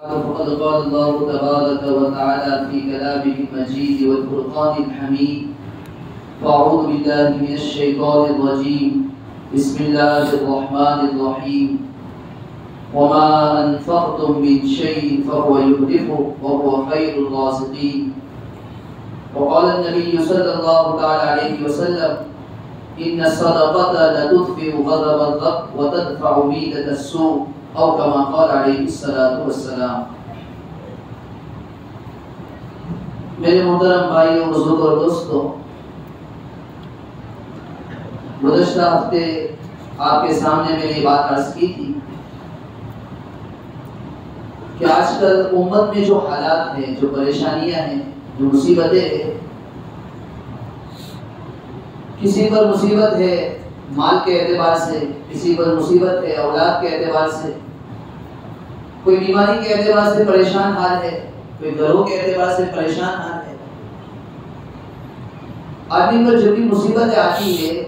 فقد قال الله تبارك وتعالى في كلامه المجيد والفرقان الحميد فأعوذ بالله من الشيطان الرجيم بسم الله الرحمن الرحيم وما أنفقتم من شيء فهو يخلفه وهو خير الرازقين وقال النبي صلى الله عليه وسلم إن الصدقة لتطفئ غضب الرب وتدفع ميلة السوء او كما قال علیہ الصلوۃ والسلام۔ میرے محترم بھائیوں، بزرگوں اور دوستوں، گزشتہ ہفتے آپ کے سامنے میں نے یہ بات عرض کی تھی کہ آج کل امت میں جو حالات ہیں، جو پریشانیاں ہیں، جو مصیبتیں ہیں، کسی پر مصیبت ہے مال کے اعتبار سے، کسی پر مصیبت ہے اولاد کے اعتبار سے، کوئی بیماری کے اعتبار سے پریشان حال ہے، کوئی گھروں کے اعتبار سے پریشان حال ہے۔ آدمی پر جب بھی مصیبت آتی ہے،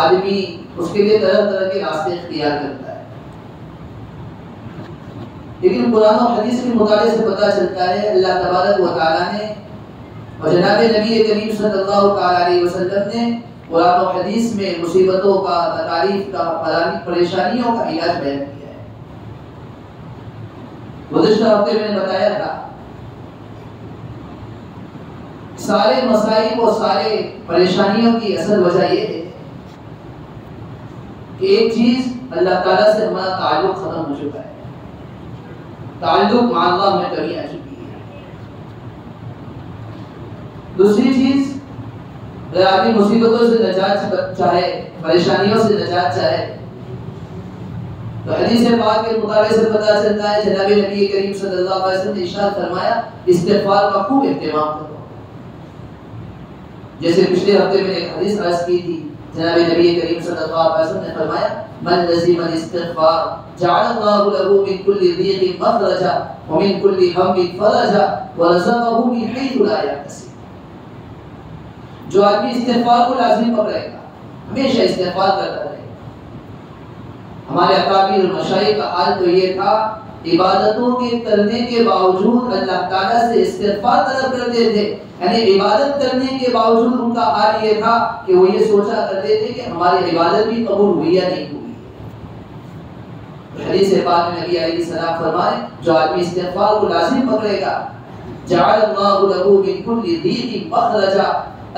آدمی اس کے لیے طرح طرح کے راستے اختیار کرتا ہے، لیکن قرآن و حدیث کے مطالعے سے پتہ چلتا ہے اللہ تبارک و تعالیٰ نے اور جناب نبی کریم صلی اللہ علیہ وسلم نے قرآن و حدیث میں مصیبتوں کا، تکالیف کا، پریشانیوں کا علاج بیان کیا ہے۔ گزشتہ ہفتے میں نے بتایا تھا سارے مسائل اور سارے پریشانیوں کی اصل وجہ یہ ہے کہ ایک چیز اللہ تعالیٰ سے ہمارا تعلق ختم ہو چکا ہے، تعلق مع اللہ میں کمی آ چکی ہے۔ دوسری چیز، اگر آدمی مصیبتوں سے نجات چاہے، پریشانیوں سے نجات چاہے، تو حدیث پاک کے مطالعے سے پتہ چلتا ہے جناب نبی کریم صلی اللہ علیہ وسلم نے ارشاد فرمایا استغفار کا خوب اہتمام کرو۔ جیسے پچھلے ہفتے میں ایک حدیث عرض کی تھی، جناب نبی کریم صلی اللہ علیہ وسلم نے فرمایا من لزم الاستغفار جعل الله له من كل ضيق مخرجا ومن كل هم فرجا ورزقه من حيث لا يحتسب۔ جو آدمی استغفار کو لازم پکڑے گا، ہمیشہ استغفار کرتا رہے گا۔ ہمارے اکابر المشائخ کا حال تو یہ تھا، عبادتوں کے کرنے کے باوجود اللہ تعالیٰ سے استغفار طلب کرتے تھے، یعنی عبادت کرنے کے باوجود ان کا حال یہ تھا کہ وہ یہ سوچا کرتے تھے کہ ہماری عبادت بھی قبول ہوئی یا نہیں ہوئی۔ حدیث پاک میں نبی علیہ السلام فرمائے جو آدمی استغفار کو لازم پکڑے گا جعل اللہ له من كل ضيق مخرجا،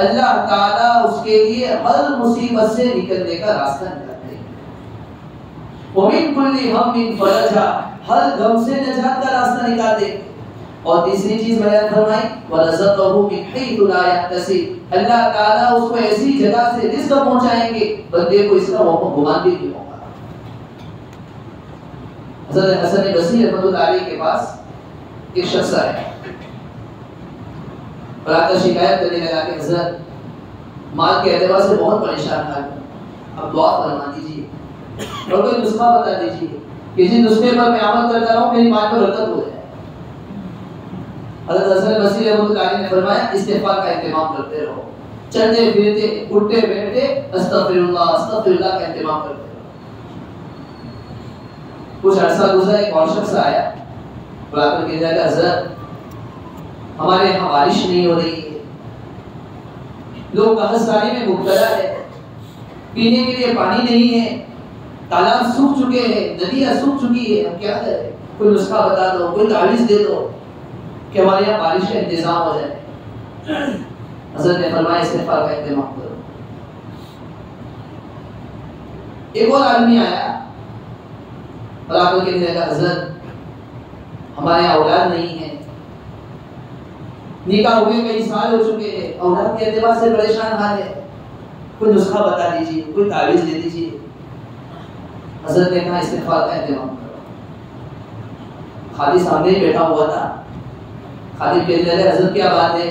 اللہ تعالیٰ اس کے لیے ہر مصیبت سے نکلنے کا راستہ نکال دے گا، وَمِن كُلِّ هَمٍّ فَرَجًا، ہر غم سے نجات کا راستہ نکال دے گا۔ اور تیسری چیز بیان فرمائی وَرَزَقَهُ مِنْ حَيْثُ لَا يَحْتَسِبُ، اللہ تعالیٰ اس کو ایسی جگہ سے رزق پہنچائیں گے بندے کو اس کا گمان بھی نہیں ہوگا۔ حضرت حسن بصری رحمۃ اللہ علیہ کے پاس ایک شخص آیا اور آ کر شکایت کرنے لگا کہ حضرت مال کے اعتبار سے بہت پریشان تھا، اب دعا فرما دیجیے اور کوئی نسخہ بتا دیجیے کہ جس نسخے پر میں عمل کرتا رہوں میری مال میں برکت ہو جائے۔ حضرت حسن بصری رحمۃ اللہ علیہ نے فرمایا استغفار کا اہتمام کرتے رہو، چلتے پھرتے اٹھتے بیٹھتے استغفر اللہ کا اہتمام کرتے رہو۔ کچھ عرصہ گزرا، ایک اور شخص آیا اور آ کر کہنے لگا حضرت ہمارے یہاں بارش نہیں ہو رہی ہے، لوگ قحطساری میں مبتلا ہے، پینے کے لیے پانی نہیں ہے، تالاب سوکھ چکے ہیں، ندیاں سوکھ چکی ہے، ہم کیا کریں؟ کوئی نسخہ بتا دو، کوئی تعویذ دے دو کہ ہمارے یہاں بارش کا انتظام ہو جائے۔ حضرت نے فرمایا استغفار کا اہتمام کرو۔ ایک اور آدمی آیا اور آ کر کہنے لگا حضرت ہمارے یہاں اولاد نہیں ہے، نکاح ہوئے کئی سال ہو چکے ہیں، اولاد کے اعتبار سے پریشان حال ہے، کوئی نسخہ بتا دیجیے، کوئی تعویذ دے دیجیے۔ حضرت نے کہا استغفار کا اہتمام کرو۔ خالد سامنے ہی بیٹھا ہوا تھا، خالد کہنے لگا حضرت کیا بات ہے،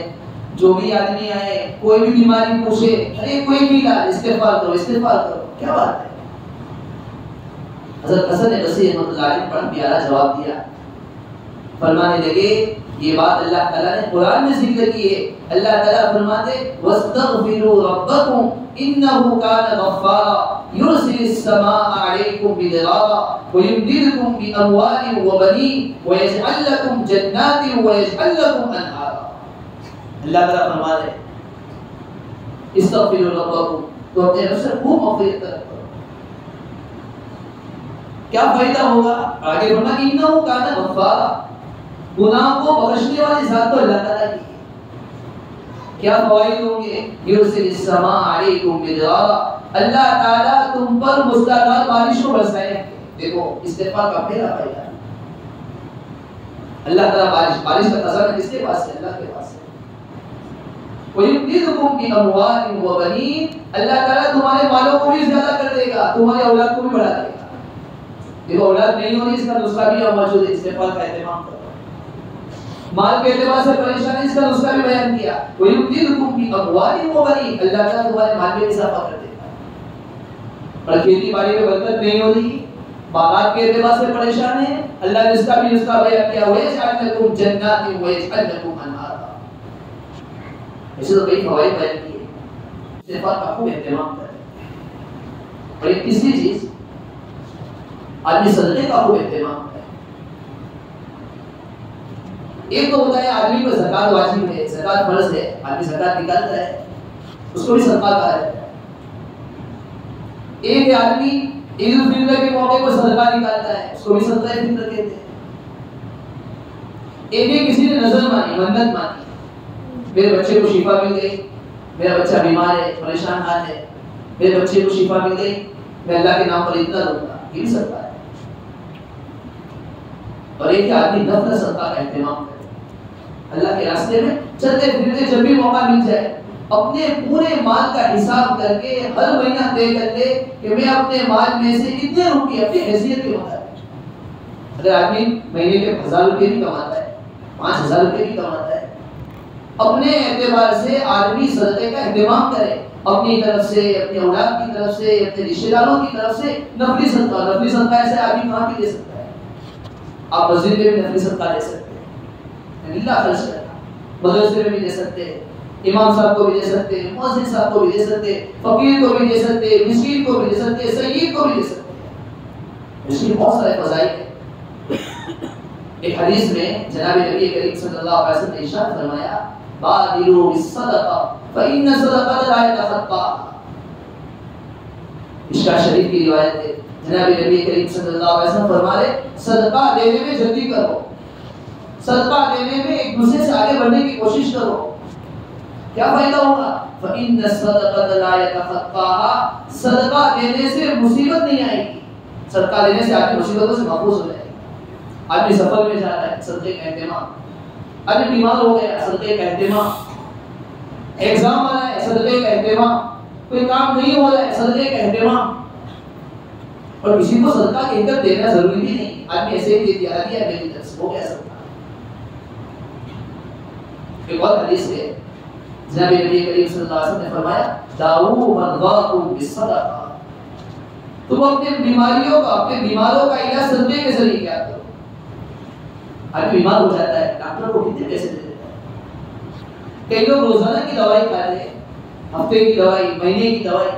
جو بھی آدمی آئے کوئی بھی بیماری پوچھے ارے کوئی بھی علاج استغفار کرو استغفار کرو، کیا بات ہے؟ حضرت حسن بصری رحمۃ اللہ علیہ نے بڑا پیارا جواب دیا، فرمانے لگے یہ بات اللہ تعالیٰ نے قرآن میں ذکر کی ہے۔ اللہ تعالیٰ فرماتے وَاسْتَغْفِرُوا رَبَّكُمْ إِنَّهُ كَانَ غَفَّارًا، يرسل السماء عليكم مدرارا ويمددكم بأموال وبنين ويجعل لكم جنات ويجعل لكم أنهارا. اللہ تعالیٰ فرما رہے استغفروا ربکم، تو اپنے رب سے خوب مغفرت کرو. کیا فائدہ ہوگا؟ آگے بڑھنا انہ کان غفارا، گناہ کو بخشنے والی ذات تو اللہ تعالیٰ کی ہے. کیا فوائد ہوں گے؟ یرسل السماء علیکم مدرارا، اللہ تعالیٰ تم پر مستقل بارش کو برسائیں. دیکھو استغفار کا پہلا فائدہ، اللہ تعالیٰ بارش کا خزانہ کس کے پاس ہے؟ اللہ کے پاس ہے. وَيُمْدِدْكُمْ بِأَمْوَالٍ وَبَنِينَ، اللہ تعالیٰ تمہارے مالوں کو بھی زیادہ کر دے گا، تمہاری اولاد کو بھی بڑھا دے گا. دیکھو اولاد نہیں ہونی اس کا نسخہ بھی موجود ہے، استغفار کا اہتمام کرو. مال کے اعتبار سے پریشانی، اس کا نسخہ بھی بیان کیا. وَيُمْدِدْكُمْ بِأَمْوَالٍ وَبَنِينَ، اللہ تعالیٰ تمہارے مال میں اضافہ کر دے گا. اور کھیتی باڑی میں برکت نہیں ہو رہی، باغات کے اعتبار سے پریشان ہے، اللہ نے اس کا بھی نسخہ بیان کیا. وَيَجْعَلْ لَكُمْ جَنَّاتٍ وَيَجْعَلْ لَكُمْ أَنْهَارًا. ایسے تو کئی فوائد بیان کیے. استغفار کا خوب اہتمام کریں. اور ایک تیسری چیز، آدمی صدقے کا خوب اہتمام کرے. ایک تو ہوتا ہے آدمی کو زکات واجب ہے، زکات فرض ہے، آدمی زکات نکالتا ہے، اس کو بھی صدقہ کہا جاتا ہے. ایک آدمی عید الفطر کے موقع پر صدقہ نکالتا ہے، اس کو بھی صدقہ فطر کہتے ہیں. ایک کسی نے نظر مانی، منت مانی، میرے بچے کو شفا مل گئی، میرا بچہ بیمار ہے، پریشان حال ہے، میرے بچے کو شفا مل گئی، میں اللہ کے نام پر اتنا دوں گا، یہ بھی صدقہ ہے. اور ایک آدمی نفل صدقہ کا اہتمام کرے، اللہ کے راستے میں چلتے پھرتے جب بھی موقع مل جائے اپنے پورے مال کا حساب کر کے ہر مہینہ طے کر لے کہ میں اپنے مال میں سے اتنے روپے اپنی حیثیت کے مطابق. اگر آدمی مہینے کے 1000 روپے بھی کماتا ہے، 5000 روپے بھی کماتا ہے، اپنے اعتبار سے آدمی صدقے کا اہتمام کرے، اپنی طرف سے، اپنے اولاد کی طرف سے، اپنے رشتہ داروں کی طرف سے نفلی صدقہ. نفلی صدقہ ایسے آدمی کہاں بھی دے سکتا ہے؟ آپ مسجد میں بھی نفلی صدقہ دے سکتے ہیں، اللہ خرچ کرنا، مدرسے میں بھی دے سکتے ہیں، امام صاحب کو بھی دے سکتے ہیں، مؤذن صاحب کو بھی دے سکتے ہیں، فقیر کو بھی دے سکتے ہیں، مسکین کو بھی دے سکتے ہیں، سید کو بھی دے سکتے ہیں. اس کی بہت سارے فضائل ہیں. ایک حدیث میں جناب نبی کریم صلی اللہ علیہ وسلم نے ارشاد فرمایا بادروا بالصدقہ فإن الصدقہ لا يتخطى. مشکاۃ شریف کی روایت ہے، جناب نبی کریم صلی اللہ علیہ وسلم فرما رہے صدقہ دینے میں جلدی کرو، صدقہ دینے میں ایک دوسرے سے آگے بڑھنے کی کوشش کرو. کیا فائدہ ہوگا؟ فإن الصدقہ لا يتخطى، صدقہ دینے سے مصیبت نہیں آئے گی. صدقہ دینے سے آدمی مصیبتوں سے محفوظ ہو جائے گا. آدمی سفر میں جا رہا ہے، صدقے کا اہتمام. آدمی بیمار ہو گیا، صدقے کا اہتمام. ایگزام آ رہا ہے، صدقے کا اہتمام. کوئی کام نہیں ہو رہا ہے، صدقے کا اہتمام. اور کسی کو صدقہ کہہ کر دینا ضروری بھی نہیں، آدمی ایسے ہی دے دیا میری طرف سے ہو گیا صدقہ. ایک اور حدیث ہے، جناب نبی کریم صلی اللہ علیہ وسلم نے فرمایا داؤوا مرضاکم بالصدقہ، تم اپنے بیماریوں کا، اپنے بیماروں کا علاج صدقے کے ذریعے کیا کرو. آدمی بیمار ہو جاتا ہے، ڈاکٹر کو کتنے پیسے دے دیتا ہے. کئی لوگ روزانہ کی دوائی کھاتے ہیں، ہفتے کی دوائی، مہینے کی دوائی.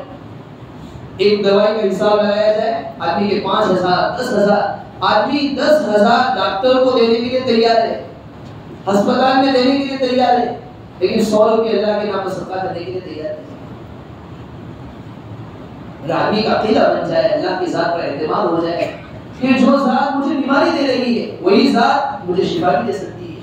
ایک دوائی کا حساب لگایا جائے آدمی کے 5000 10,000. آدمی 10,000 ڈاکٹر کو دینے کے لیے تیار ہے، ہسپتال میں دینے کے لیے تیار ہے، لیکن 100 روپے اللہ کے نام پر صدقہ کرنے کے لیے تیار ہے. اگر آدمی کا عقیدہ بن جائے، اللہ کی ذات پر اعتماد ہو جائے کہ جو ذات مجھے بیماری دے رہی ہے وہی ذات مجھے شفا بھی دے سکتی ہے.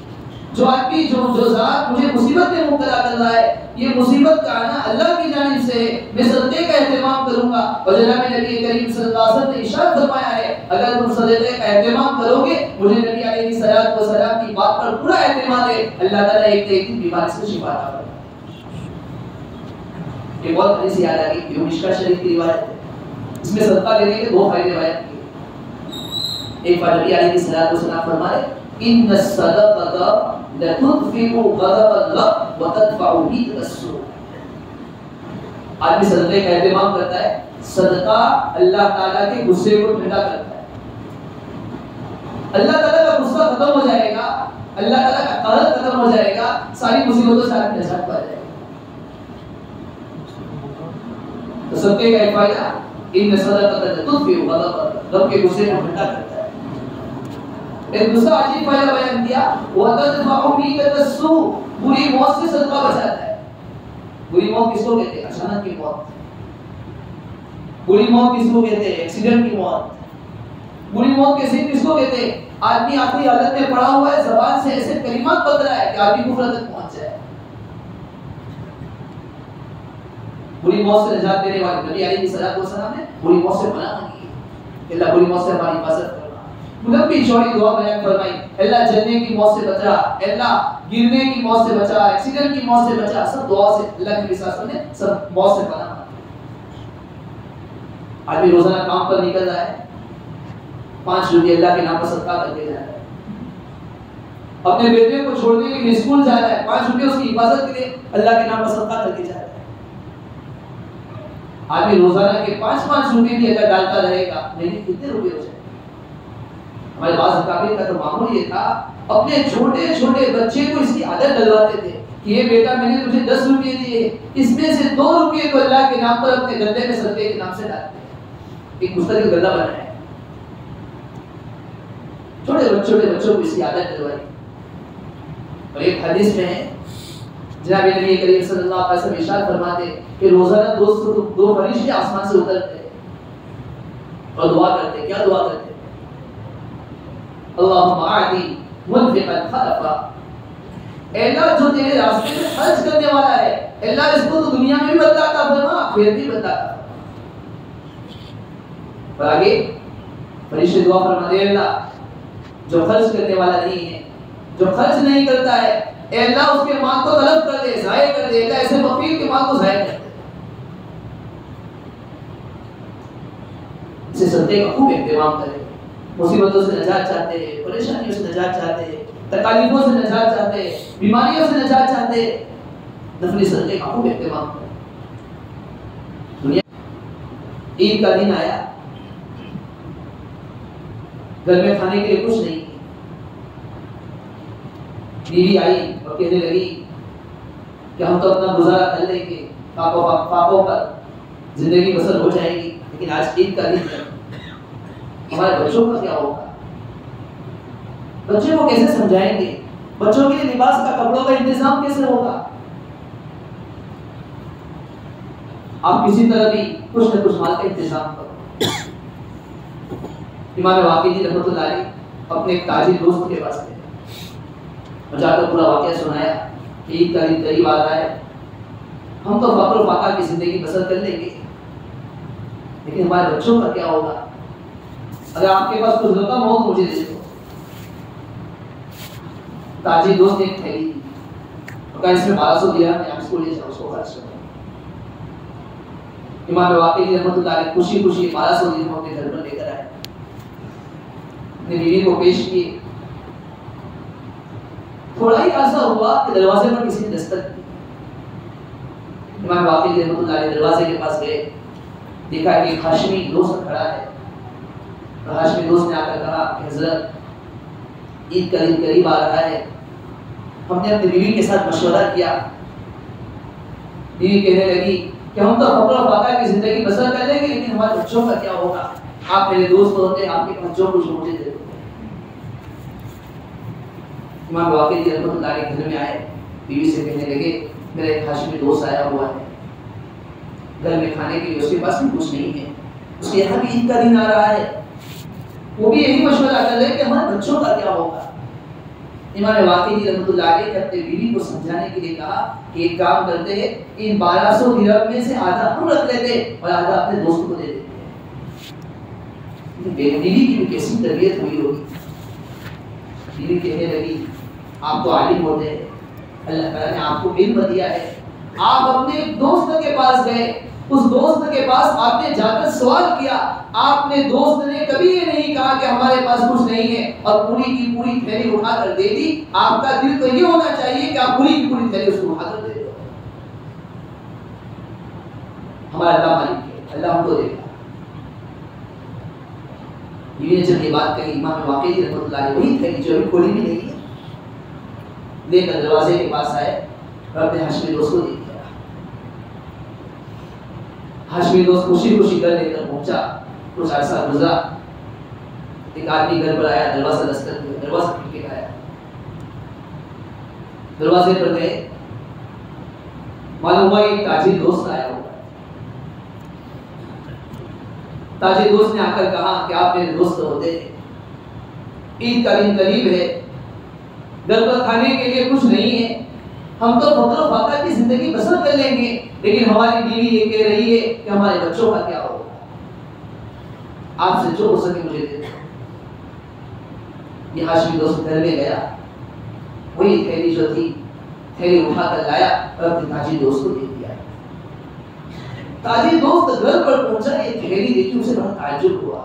جو آدمی جو ذات مجھے مصیبت میں مبتلا کر رہا ہے، یہ مصیبت کا آنا اللہ کی جانب سے ہے، میں صدقے کا اہتمام کروں گا. اور جناب نبی کریم صلی اللہ علیہ وسلم نے ارشاد فرمایا ہے اگر تم صدقے کا اہتمام کرو گے، مجھے نبی علیہ الصلوۃ والسلام کی بات پر پورا اعتماد ہے، اللہ تعالیٰ ایک دن بیماری سے شفا عطا کرے گا. ایک اور حدیث یاد آ گئی، یہ مشکاۃ شریف کی روایت ہے. اس میں صدقہ دینے کے 2 فائدے بیان کیے. ایک بار نبی علیہ الصلوۃ والسلام فرمائے ان الصدقۃ لتطفئ غضب اللہ وتدفع بئس السوء. آدمی صدقے کا اہتمام کرتا ہے، صدقہ اللہ تعالیٰ کے غصے کو ٹھنڈا کرتا ہے. اللہ تعالیٰ کا غصہ ختم ہو جائے گا، اللہ تعالیٰ کا قہر ختم ہو جائے گا، ساری مصیبتوں سے آدمی نجات پا جائے گا. تو صدقے کا ایک فائدہ ان صدقۃ تطفئ غضب، رب کے غصے کو ٹھنڈا کرتا ہے۔ ایک دوسرا عجیب فائدہ بیان کیا، وَتَدْفَعُ مِيتَةَ السُّوءِ، بری موت سے صدقہ بچاتا ہے۔ بری موت کس کو کہتے ہیں؟ اچانک کی موت۔ بری موت کس کو کہتے ہیں؟ ایکسیڈنٹ کی موت۔ بری موت کیسے کس کو کہتے ہیں؟ آدمی آخری حالت میں پڑا ہوا ہے، زبان سے ایسے کلمات بک رہا ہے کہ آدمی کفر تک پہنچ جائے۔ بری موت سے نجات دینے والے نبی علیہ الصلوۃ والسلام نے بری موت سے پناہ مانگی کہ اللہ بری موت سے ہماری حفاظت کرنا۔ لمبی چوڑی دعا بیان فرمائی، اللہ جلنے کی موت سے بچا، اللہ گرنے کی موت سے بچا، ایکسیڈنٹ کی موت سے بچا، سب دعا سے اللہ کے رسول نے سب موت سے پناہ مانگی۔ آدمی روزانہ کام پر نکل رہا ہے، 5 روپے اللہ کے نام پر صدقہ کر کے جا رہا ہے، اپنے بیٹے کو چھوڑنے کے لیے اسکول جا رہا ہے، 5 روپے اس کی حفاظت کے لیے اللہ کے نام پر صدقہ کر کے جا رہا ہے۔ آدمی روزانہ کے 5 روپے بھی اگر ڈالتا رہے گا، نہیں کتنے روپے ہو جائیں؟ ہمارے بعض اکابر کا تو معمول یہ تھا، اپنے چھوٹے چھوٹے بچے کو اس کی عادت ڈلواتے تھے کہ یہ بیٹا میں نے تجھے 10 روپے دیے، اس میں سے 2 روپے کو اللہ کے نام پر اپنے گدے میں صدقے کے نام سے ڈالتے ہیں۔ ایک مستقل گدا بنا ہے، چھوٹے بچوں کو اس کی عادت ڈلوائی۔ اور ایک حدیث میں ہے، جناب نبی کریم صلی اللہ علیہ وسلم ارشاد فرماتے کہ روزانہ 2 فرشتے آسمان سے اترتے اور دعا کرتے۔ کیا دعا کرتے؟ اللہم اعطی منفقا خلفا، اے اللہ جو تیرے راستے میں خرچ کرنے والا ہے، اے اللہ اس کو تو دنیا میں بھی بتاتا فرما، پھر بھی بتاتا۔ اور آگے فرشتے دعا فرماتے، اللہ جو خرچ کرنے والا نہیں ہے، جو خرچ نہیں کرتا ہے، اے اللہ اس کے مال کو طلب کر دے، ضائع کر دے، اللہ ایسے فقیر کے مال کو ضائع کر دے۔ اسے صدقے کا خوب اہتمام کرے، مصیبتوں سے نجات چاہتے ہیں، پریشانیوں سے نجات چاہتے ہیں، تکالیفوں سے نجات چاہتے ہیں، بیماریوں سے نجات چاہتے ہیں، نفلی صدقے کا خوب اہتمام کرے۔ دنیا عید کا دن آیا، گھر میں کھانے کے لیے کچھ نہیں، بیوی آئی اور کہنے لگی کہ ہم تو اپنا گزارا کر لیں گے، پاپوں پر زندگی بسر ہو جائے گی، لیکن آج عید کا دن ہے، ہمارے بچوں کا کیا ہوگا؟ بچوں کو کیسے سمجھائیں گے؟ بچوں کے لیے لباس کا، کپڑوں کا انتظام کیسے ہوگا؟ آپ کسی طرح بھی کچھ نہ کچھ مال کا انتظام کرو۔ امام واقعی رحمۃ اللہ علیہ اپنے ایک تاجر دوست کے پاس گئے اور جا کر پورا واقعہ سنایا کہ عید کا دن قریب آ رہا ہے، ہم تو فقر و فاقہ کی زندگی بسر کر لیں گے، لیکن ہمارے بچوں کا کیا ہوگا؟ اگر آپ کے پاس کچھ رقم ہو تو مجھے دے دو۔ تاجر دوست نے ایک تھیلی دی اور کہا اس میں 1200 دیا، میں آپ اس کو لے جاؤ، اس کو خرچ کرو۔ امام واقعی رحمۃ اللہ علیہ خوشی خوشی 1200 درہم اپنے گھر پر لے کر آئے، اپنی بیوی کو پیش کیے۔ تھوڑا ہی عرصہ ہوا کہ دروازے پر کسی نے دستک دی۔ امام واقعی رحمۃ اللہ علیہ دروازے کے پاس گئے، دیکھا کہ ایک ہاشمی دوست کھڑا ہے، اور ہاشمی دوست نے آ کر کہا کہ حضرت عید کا دن قریب آ رہا ہے، ہم نے اپنی بیوی کے ساتھ مشورہ کیا، بیوی کہنے لگی کہ ہم تو فقر و فاقہ کی زندگی بسر کر لیں گے، لیکن ہمارے بچوں کا کیا ہوگا؟ آپ میرے دوست ہوتے، آپ کے پاس جو کچھ مجھے دے دو۔ امام واقعی رحمۃ اللہ علیہ گھر میں آئے، بیوی سے کہنے لگے میرا ایک ہاشمی دوست آیا ہوا ہے، گھر میں کھانے کے لیے اس کے پاس بھی کچھ نہیں ہے، اس کے یہاں بھی عید کا دن آ رہا ہے، وہ بھی یہی مشورہ کر رہے کہ ہمارے بچوں کا کیا ہوگا۔ امام واقعی رحمۃ اللہ علیہ نے اپنے بیوی کو سمجھانے کے لیے کہا کہ ایک کام کرتے ہیں، ان 1200 درہم میں سے آدھا ہم رکھ لیتے اور آدھا اپنے دوست کو دے دیتے۔ بیوی کی بھی کیسی تربیت ہوئی ہوگی؟ بیوی کہنے لگی آپ تو عالم ہوتے ہیں، اللہ تعالیٰ نے آپ کو علم دیا ہے، آپ اپنے ایک دوست کے پاس گئے، اس دوست کے پاس آپ نے جا کر سوال کیا، آپ نے دوست نے کبھی یہ نہیں کہا کہ ہمارے پاس کچھ نہیں ہے اور پوری کی پوری تھیلی اٹھا کر دے دی۔ آپ کا دل تو یہ ہونا چاہیے کہ آپ پوری کی پوری تھیلی اس کو اٹھا کر دے دو۔ ہمارا اللہ مالک ہے، اللہ ہم کو دے گا۔ یہ جب یہ بات کہی امام واقعی رحمۃ اللہ علیہ وہی تھیلی جو ابھی کھولی بھی نہیں ہے لے کر دروازے کے پاس آئے اور اپنے ہاشمی دوست کو دے دیا۔ ہاشمی دوست خوشی خوشی گھر لے کر پہنچا. کچھ عرصہ گزرا، ایک آدمی گھر پر آیا، دروازہ دستک کیا، دروازہ کھل کے آیا. دروازے پر گئے، معلوم ہوا ایک تاجر دوست آیا ہوگا. تاجر دوست نے آ کر کہا کہ آپ میرے دوست ہوتے ہیں، عید کا دن قریب ہے، گھر پر کھانے کے لیے کچھ نہیں ہے، ہم تو فقر و فاقہ کی زندگی بسر کر لیں گے، لیکن ہماری بیوی یہ کہہ رہی ہے کہ ہمارے بچوں کا کیا ہوگا، آپ سے جو ہو سکے مجھے دے دو. یہ ہاشمی دوست گھر میں گیا، وہی تھیلی جو تھی تھیلی اٹھا کر لایا اور اپنے تاجر دوست کو دے دیا. تاجر دوست گھر پر پہنچا، یہ تھیلی دیکھی اسے بڑا تعجب ہوا.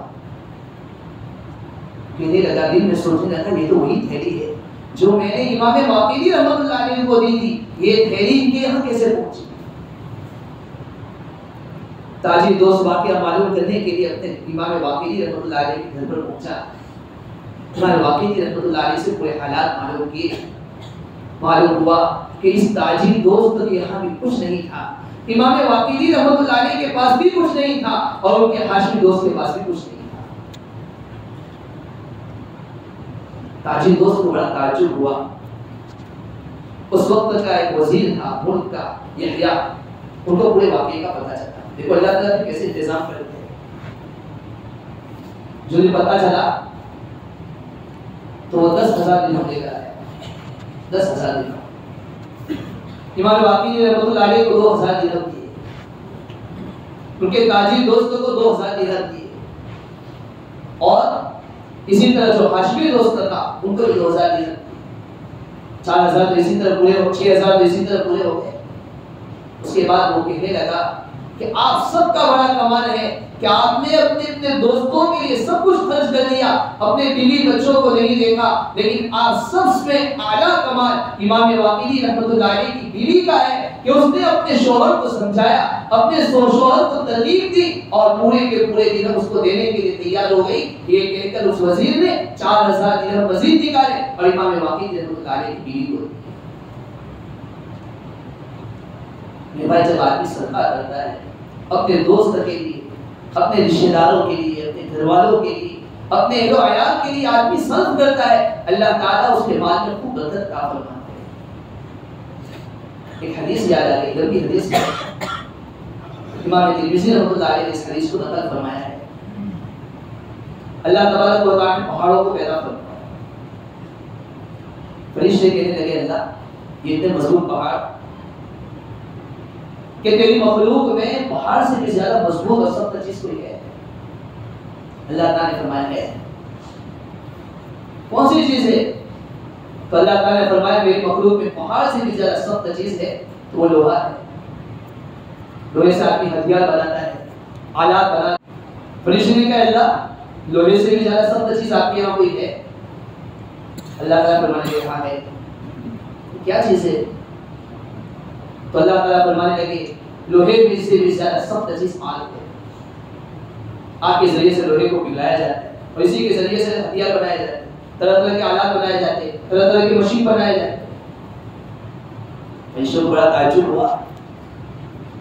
کہنے لگا، دل میں سوچنے لگا یہ تو وہی تھیلی ہے جو میں نے امام واقعی رحمۃ اللہ علیہ کو دی تھی، یہ تھیلی ان کے یہاں کیسے پہنچی؟ تاجر دوست واقعہ معلوم کرنے کے لیے اپنے امام واقعی رحمۃ اللہ علیہ کے گھر پر پہنچا. امام واقعی رحمۃ اللہ علیہ سے پورے حالات معلوم کیے. معلوم ہوا کہ اس تاجر دوست کے یہاں بھی کچھ نہیں تھا، امام واقعی رحمۃ اللہ علیہ کے پاس بھی کچھ نہیں تھا، اور ان کے ہاشمی دوست کے پاس بھی کچھ نہیں تھا. تاجر دوست کو بڑا تعجب ہوا. اس وقت کا ایک وزیر تھا ملک کا، یحییٰ، ان کو پورے واقعے کا پتہ چلا. دیکھو اللہ تعالیٰ نے کیسے انتظام کرتے ہیں. جو بھی پتہ چلا تو وہ 10,000 درہم لے کر آیا. 10,000 درہم. امام واقعی رحمۃ اللہ علیہ کو 2,000 درہم دیے، ان کے تاجر دوستوں کو 2,000 درہم دیے، اور اسی طرح جو ہاشمی دوست تھا ان کو بھی 2,000 درہم دیے. 4,000 تو اسی طرح پورے ہو، 6,000 تو اسی طرح پورے ہو گئے. اس کے بعد وہ کہنے لگا کہ آپ سب کا بڑا کمال ہے کہ آپ نے اپنے دوستوں کے لیے سب کچھ خرچ کر دیا، اپنے بیوی بچوں کو نہیں دیکھا، لیکن آپ سب میں اعلیٰ کمال امام واقعی رحمۃ اللہ علیہ کی بیوی کا ہے کہ اس نے اپنے شوہر کو سمجھایا، اپنے شوہر کو ترغیب دی، اور پورے کے پورے درہم اس کو دینے کے لیے تیار ہو گئی. یہ کہہ کر اس وزیر نے 4,000 درہم مزید نکالے اور امام واقعی رحمۃ اللہ علیہ کی بیوی کو دی. میرے بھائی، جب آدمی صدقہ کرتا ہے اپنے دوست کے لیے، اپنے رشتہ داروں کے لیے، اپنے گھر والوں کے لیے، اپنے اہل و عیال کے لیے آدمی صرف کرتا ہے، اللہ تعالیٰ اس کے مال میں خوب برکت عطا فرماتا ہے. ایک حدیث یاد آ گئی، لمبی حدیث ہے، امام ترمذی رحمۃ اللہ علیہ نے اس حدیث کو نقل فرمایا ہے. اللہ تبارک و تعالیٰ نے پہاڑوں کو پیدا فرمایا. فرشتے کہنے لگے، اللہ یہ اتنے مضبوط پہاڑ کہ تیری مخلوق میں پہاڑ سے بھی زیادہ مضبوط اور سخت چیز کوئی ہے؟ اللہ تعالیٰ نے فرمایا ہے. کون سی چیز ہے؟ تو اللہ تعالیٰ نے فرمایا میری مخلوق میں پہاڑ سے بھی زیادہ سخت چیز ہے تو وہ لوہا ہے. لوہے سے آدمی ہتھیار بناتا ہے، آلات بناتا ہے. فرشتے نے کہا اللہ لوہے سے بھی زیادہ سخت چیز آپ کے یہاں کوئی ہے؟ اللہ تعالیٰ فرمانے لگے ہاں ہے. کیا چیز ہے؟ تو اللہ تعالیٰ فرمانے لگے لوہے میں سے بھی زیادہ سخت چیز آگ ہے. آگ کے ذریعے سے لوہے کو پگھلایا جاتا ہے اور اسی کے ذریعے سے ہتھیار بنائے جاتے ہیں، طرح طرح کے آلات بنائے جاتے ہیں، طرح طرح کی مشین بنائے جاتے ہیں. فرشتوں کو بڑا تعجب ہوا.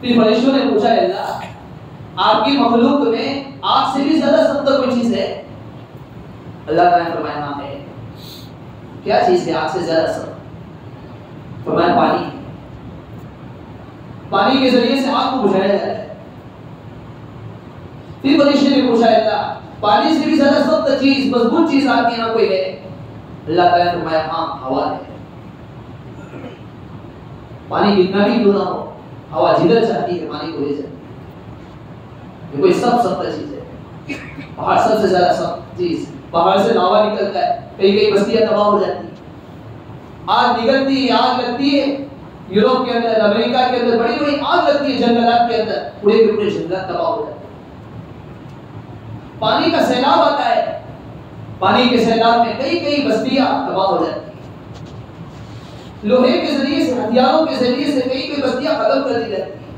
پھر فرشتوں نے پوچھا اللہ آپ کی مخلوق میں آگ سے بھی زیادہ سخت کوئی چیز ہے؟ اللہ تعالیٰ نے فرمایا ہاں ہے. کیا چیز ہے آگ سے زیادہ سخت؟ فرمایا پانی. پانی کے ذریعے سے آگ کو بجھایا جاتا ہے. پھر فرشتے نے پوچھا اللہ پانی سے بھی زیادہ سخت چیز، مضبوط چیز آپ کے یہاں کوئی ہے؟ اللہ تعالیٰ نے فرمایا ہاں ہوا ہے. پانی کتنا بھی کیوں نہ ہو، ہوا جدھر چاہتی ہے پانی کو لے جاتی ہے. کوئی سب سخت چیز ہے. پہاڑ سب سے زیادہ سخت چیز. پہاڑ سے لاوا نکلتا ہے، کئی کئی بستیاں تباہ ہو جاتی ہیں. آگ نکلتی ہے، آگ لگتی ہے. یوروپ کے اندر، امریکہ کے اندر بڑی بڑی آگ لگتی ہے، جنگلات کے اندر پورے کے پورے جنگلات تباہ ہو جاتے ہیں. پانی کا سیلاب آتا ہے، پانی کے سیلاب میں کئی کئی بستیاں تباہ ہو جاتی ہیں. لوہے کے ذریعے سے، ہتھیاروں کے ذریعے سے کئی کئی بستیاں ختم کر دی جاتی ہیں.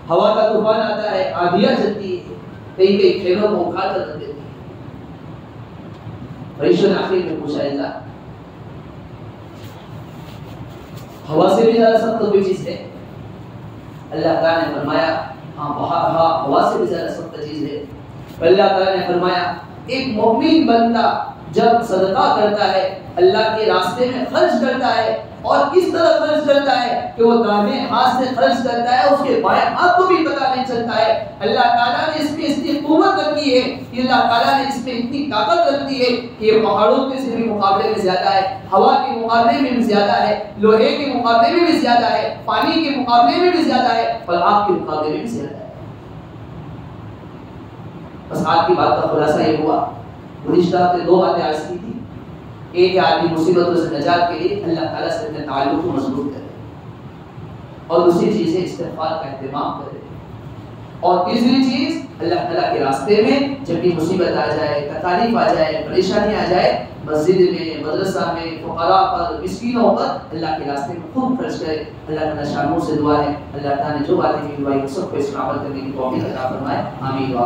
ہوا کا طوفان آتا ہے، آندھیاں چلتی ہے، کئی کئی کھیلوں کو اکھاڑ کر رکھ دیتی ہے. فرشتوں نے آخر میں پوچھا اللہ ہوا سے بھی زیادہ سخت کوئی چیز ہے؟ اللہ تعالیٰ نے فرمایا ہوا سے بھی زیادہ سخت چیز ہے. اللہ تعالیٰ نے فرمایا ایک مومن بندہ جب صدقہ کرتا ہے اللہ کے راستے میں خرچ کرتا ہے اور کس طرح خرچ کرتا ہے کہ وہ دائیں ہاتھ سے خرچ کرتا ہے, اس کے بائیں ہاتھ کو بھی پتہ نہیں چلتا ہے. اللہ تعالیٰ نے اس میں اتنی قوت رکھی ہے کہ اللہ تعالیٰ نے اس میں اتنی طاقت رکھی ہے کہ یہ پہاڑوں کے سے بھی مقابلے میں زیادہ ہے, ہوا کے مقابلے میں بھی زیادہ ہے, لوہے کے مقابلے میں بھی زیادہ ہے, پانی کے مقابلے میں بھی زیادہ ہے, اور آگ کے مقابلے میں بھی زیادہ ہے. بس آج کی بات کا خلاصہ یہ ہوا, گزشتہ میں 2 باتیں عرض کی تھی. ایک ہے آدمی مصیبتوں سے نجات کے لیے اللہ تعالیٰ سے اپنے تعلق کو مضبوط کرے, اور دوسری چیز ہے استغفار کا اہتمام کرے, اور تیسری چیز اللہ تعالیٰ کے راستے میں جب بھی مصیبت آ جائے, تکالیف آ جائے, پریشانی آ جائے, مسجد میں, مدرسہ میں, فقراء پر, مسکینوں پر اللہ کے راستے میں خوب خرچ کرے. اللہ تعالیٰ شانوں سے دعا ہے اللہ تعالیٰ نے جو باتیں کی سب کو اس پر عمل کرنے کی توفیق عطا فرمائے. آمین.